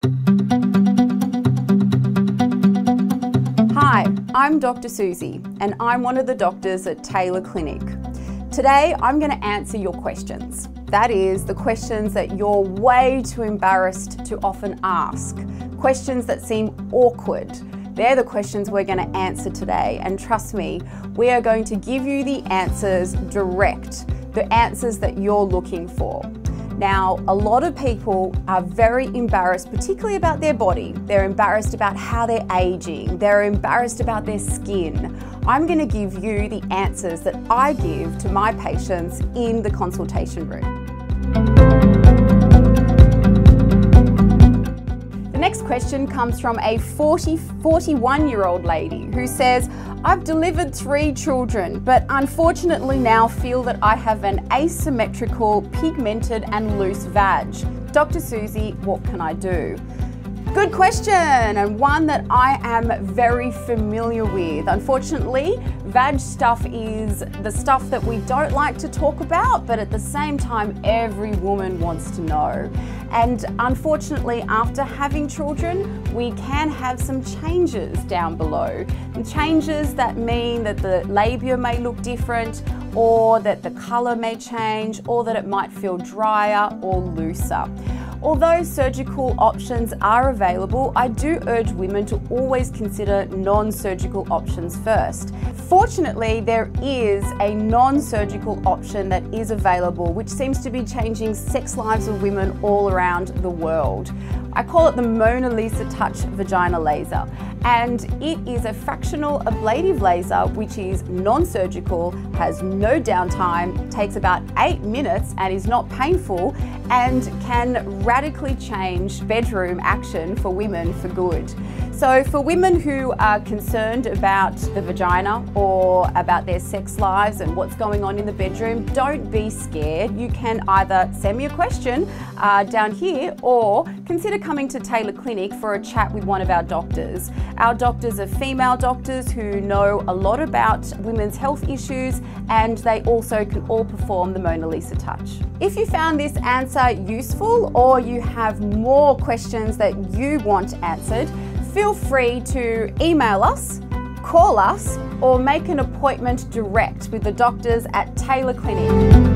Hi, I'm Dr. Susie and I'm one of the doctors at Taylor Clinic. Today I'm going to answer your questions. That is, the questions that you're way too embarrassed to often ask. Questions that seem awkward. They're the questions we're going to answer today, and trust me, we are going to give you the answers direct, the answers that you're looking for. Now, a lot of people are very embarrassed, particularly about their body. They're embarrassed about how they're aging. They're embarrassed about their skin. I'm going to give you the answers that I give to my patients in the consultation room. The next question comes from a 41-year-old lady who says, I've delivered 3 children, but unfortunately now feel that I have an asymmetrical, pigmented and loose vag. Dr. Susie, what can I do? Good question, and one that I am very familiar with. Unfortunately, vag stuff is the stuff that we don't like to talk about, but at the same time, every woman wants to know. And unfortunately, after having children, we can have some changes down below. And changes that mean that the labia may look different, or that the color may change, or that it might feel drier or looser. Although surgical options are available, I do urge women to always consider non-surgical options first. Fortunately, there is a non-surgical option that is available, which seems to be changing sex lives of women all around the world. I call it the Mona Lisa Touch Vaginal Laser, and it is a fractional ablative laser which is non-surgical, has no downtime, takes about 8 minutes and is not painful, and can radically change bedroom action for women for good. So for women who are concerned about the vagina or about their sex lives and what's going on in the bedroom, don't be scared. You can either send me a question down here or consider coming to Taylor Clinic for a chat with one of our doctors. Our doctors are female doctors who know a lot about women's health issues, and they also can all perform the Mona Lisa Touch. If you found this answer useful, or you have more questions that you want answered, feel free to email us, call us, or make an appointment direct with the doctors at Taylor Clinic.